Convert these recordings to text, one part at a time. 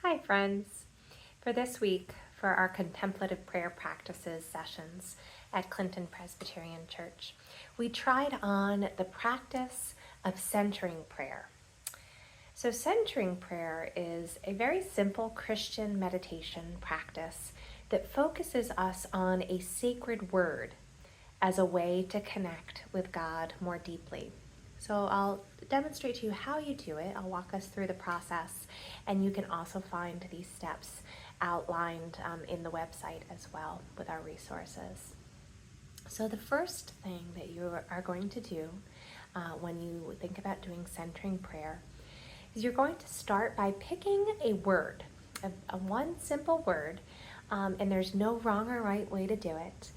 Hi, friends. For this week, for our contemplative prayer practices sessions at Clinton Presbyterian Church, we tried on the practice of centering prayer. So, centering prayer is a very simple Christian meditation practice that focuses us on a sacred word as a way to connect with God more deeply. So I'll demonstrate to you how you do it. I'll walk us through the process, and you can also find these steps outlined in the website as well with our resources. So the first thing that you are going to do when you think about doing centering prayer is you're going to start by picking a word, a one simple word, and there's no wrong or right way to do it.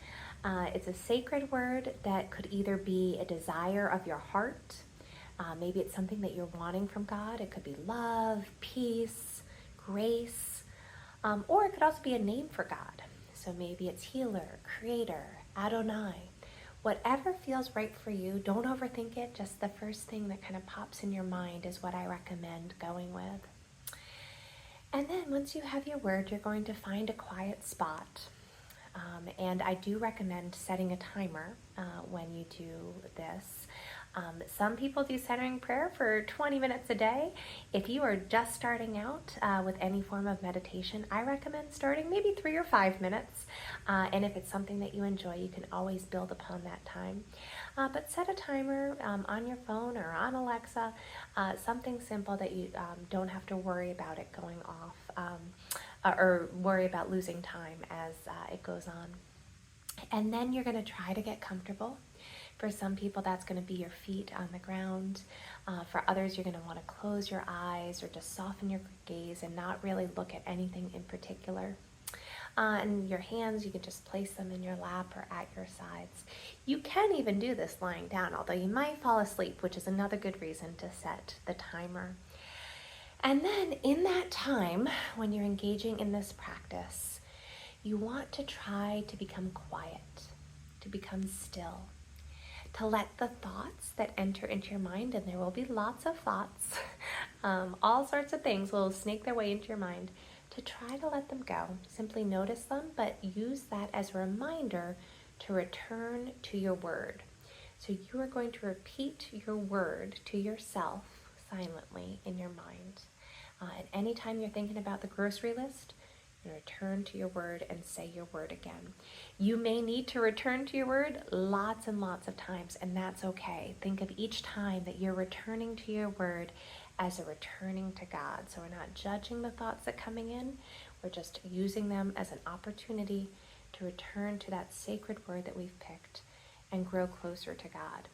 It's a sacred word that could either be a desire of your heart. Maybe it's something that you're wanting from God. It could be love, peace, grace, or it could also be a name for God. So maybe it's healer, creator, Adonai. Whatever feels right for you, don't overthink it. Just the first thing that kind of pops in your mind is what I recommend going with. And then once you have your word, you're going to find a quiet spot. And I do recommend setting a timer when you do this. Some people do centering prayer for 20 minutes a day. If you are just starting out with any form of meditation, I recommend starting maybe 3 or 5 minutes. And if it's something that you enjoy, you can always build upon that time. But set a timer on your phone or on Alexa, something simple that you don't have to worry about it going off or worry about losing time as it goes on. And then you're going to try to get comfortable. For some people, that's going to be your feet on the ground. For others, you're going to want to close your eyes or just soften your gaze and not really look at anything in particular. And your hands, you can just place them in your lap or at your sides. You can even do this lying down, although you might fall asleep, which is another good reason to set the timer. And then in that time, when you're engaging in this practice, you want to try to become quiet, to become still, to let the thoughts that enter into your mind, and there will be lots of thoughts, all sorts of things will snake their way into your mind, to try to let them go. Simply notice them, but use that as a reminder to return to your word. So you are going to repeat your word to yourself silently in your mind. And anytime you're thinking about the grocery list, you return to your word and say your word again. You may need to return to your word lots and lots of times, and that's okay. Think of each time that you're returning to your word as a returning to God. So we're not judging the thoughts that are coming in. We're just using them as an opportunity to return to that sacred word that we've picked and grow closer to God.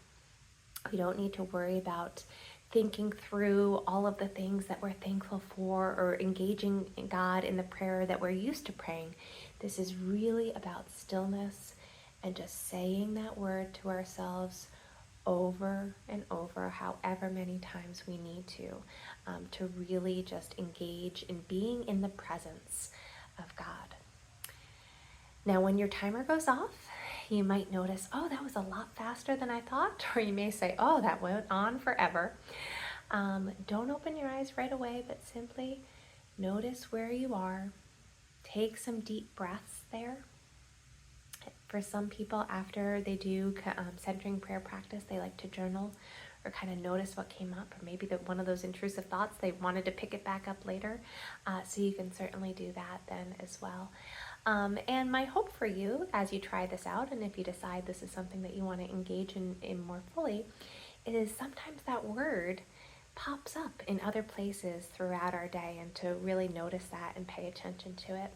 We don't need to worry about thinking through all of the things that we're thankful for or engaging in God in the prayer that we're used to praying. This is really about stillness and just saying that word to ourselves over and over, however many times we need to really just engage in being in the presence of God. Now, when your timer goes off, you might notice, oh, that was a lot faster than I thought. Or you may say, oh, that went on forever. Don't open your eyes right away, but simply notice where you are. Take some deep breaths there. For some people, after they do centering prayer practice, they like to journal or kind of notice what came up, or maybe one of those intrusive thoughts, they wanted to pick it back up later. So you can certainly do that then as well. And my hope for you as you try this out, and if you decide this is something that you want to engage in more fully, is sometimes that word pops up in other places throughout our day, and to really notice that and pay attention to it.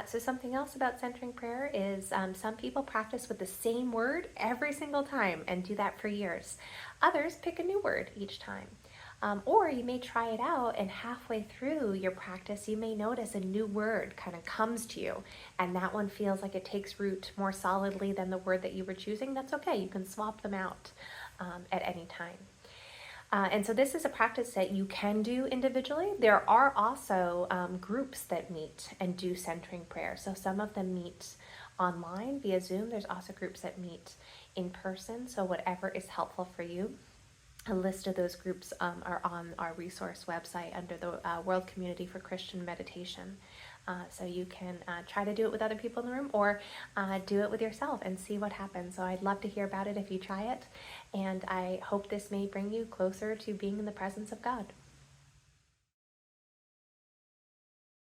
So something else about centering prayer is some people practice with the same word every single time and do that for years. Others pick a new word each time. Or you may try it out, and halfway through your practice, you may notice a new word kind of comes to you, and that one feels like it takes root more solidly than the word that you were choosing. That's okay. You can swap them out at any time. And so this is a practice that you can do individually. There are also groups that meet and do centering prayer. So some of them meet online via Zoom. There's also groups that meet in person. So whatever is helpful for you. A list of those groups are on our resource website under the World Community for Christian Meditation. So you can try to do it with other people in the room, or do it with yourself and see what happens. So I'd love to hear about it if you try it. And I hope this may bring you closer to being in the presence of God.